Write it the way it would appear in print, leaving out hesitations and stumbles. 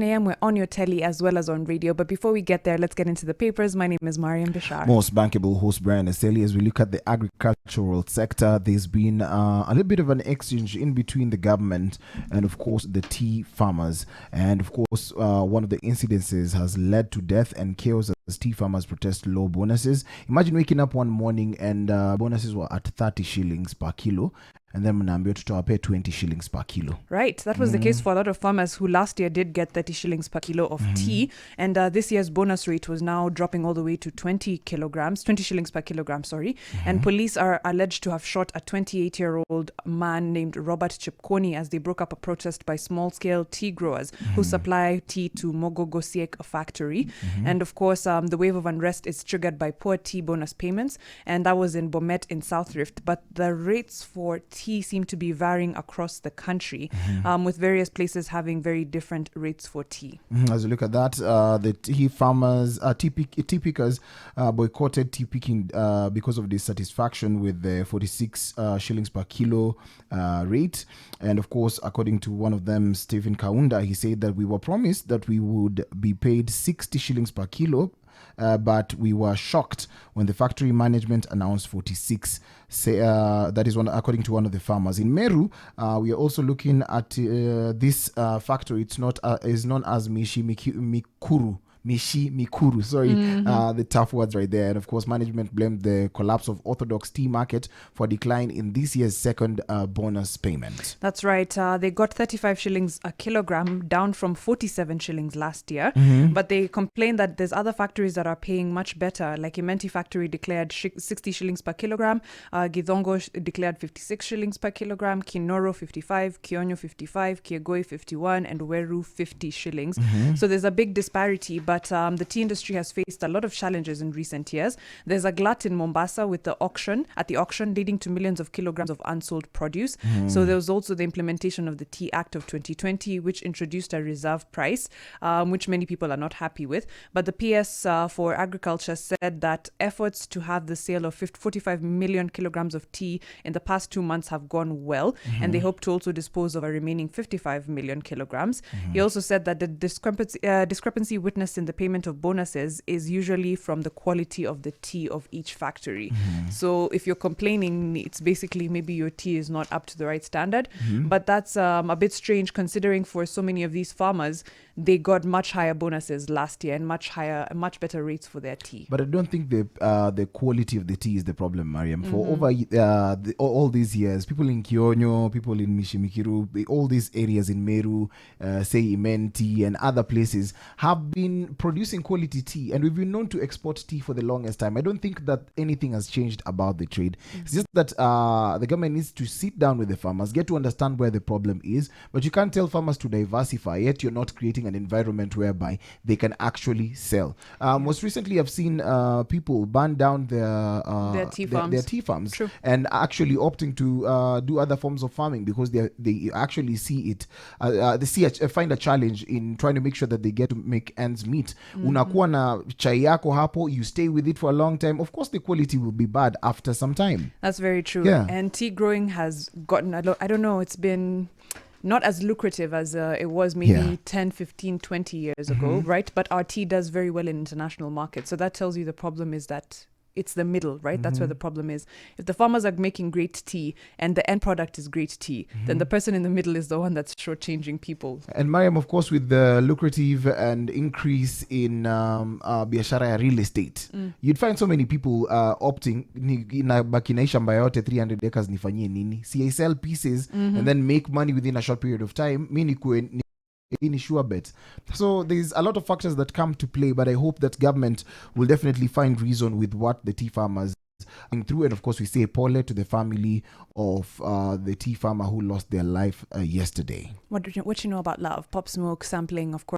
a.m. We're on your telly as well as on radio. But before we get there, let's get into the papers. My name is Mariam Bishar. Most bankable host Brian Aseli. As we look at the agricultural sector, there's been a little bit of an exchange in between the government and, of course, the tea farmers. And, of course, one of the incidences has led to death and chaos as tea farmers protest low bonuses. Imagine waking up one morning and bonuses were at 30 shillings per kilo. And then mnaambia tutawapea 20 shillings per kilo. Right. That was the case for a lot of farmers who last year did get 30 shillings per kilo of tea. And this year's bonus rate was now dropping all the way to 20 shillings per kilogram, sorry. And police are alleged to have shot a 28-year-old man named Robert Chipkoni as they broke up a protest by small-scale tea growers who supply tea to Mogogosiek factory. And of course, the wave of unrest is triggered by poor tea bonus payments. And that was in Bomet in South Rift. But the rates for tea seem to be varying across the country, with various places having very different rates for tea. As we look at that, the tea farmers, tea pickers boycotted tea picking because of dissatisfaction with the 46 shillings per kilo rate. And of course, according to one of them, Stephen Kaunda, he said that we were promised that we would be paid 60 shillings per kilo. But we were shocked when the factory management announced 46. That is according to one of the farmers. In Meru, we are also looking at this factory. It's not is known as Mishi Mikuru, sorry, the tough words right there. And of course, management blamed the collapse of orthodox tea market for a decline in this year's second bonus payment. That's right. They got 35 shillings a kilogram, down from 47 shillings last year. But they complained that there's other factories that are paying much better. Like Imenti factory declared 60 shillings per kilogram. Githongo declared 56 shillings per kilogram. Kinoro 55, Kionyo 55, Kiegoi 51, and Weru 50 shillings. So there's a big disparity. But the tea industry has faced a lot of challenges in recent years. There's a glut in Mombasa at the auction, leading to millions of kilograms of unsold produce. So there was also the implementation of the Tea Act of 2020, which introduced a reserve price, which many people are not happy with. But the PS for Agriculture said that efforts to have the sale of 45 million kilograms of tea in the past 2 months have gone well, and they hope to also dispose of a remaining 55 million kilograms. He also said that the discrepancy witnessed in the payment of bonuses is usually from the quality of the tea of each factory. So if you're complaining, it's basically maybe your tea is not up to the right standard. But that's a bit strange considering for so many of these farmers, they got much higher bonuses last year and much better rates for their tea. But I don't think the quality of the tea is the problem, Mariam. For over all these years, people in Kionyo, people in Mishimikiru, all these areas in Meru, say Imenti and other places have been producing quality tea, and we've been known to export tea for the longest time. I don't think that anything has changed about the trade. It's just that the government needs to sit down with the farmers, get to understand where the problem is, but you can't tell farmers to diversify, yet you're not creating an environment whereby they can actually sell. Most recently, I've seen people burn down their tea farms True. And actually opting to do other forms of farming because they actually see it, find a challenge in trying to make sure that they get to make ends meet. Unakuwa na chai yako hapo, you stay with it for a long time. Of course, the quality will be bad after some time. That's very true. Yeah. And tea growing has gotten a lot, I don't know, it's been not as lucrative as it was maybe 10, 15, 20 years ago, right? But our tea does very well in international markets. So that tells you the problem is that it's the middle, right? That's where the problem is. If the farmers are making great tea and the end product is great tea, then the person in the middle is the one that's shortchanging people. And Mariam, of course, with the lucrative and increase in biashara real estate, you'd find so many people opting, bakinaisha shamba yote 300 acres nifanyie nini? See, I sell pieces and then make money within a short period of time. In sure bet. So there's a lot of factors that come to play, but I hope that government will definitely find reason with what the tea farmers are going through. And of course, we say pole to the family of the tea farmer who lost their life yesterday. What you know about love? Pop Smoke sampling, of course.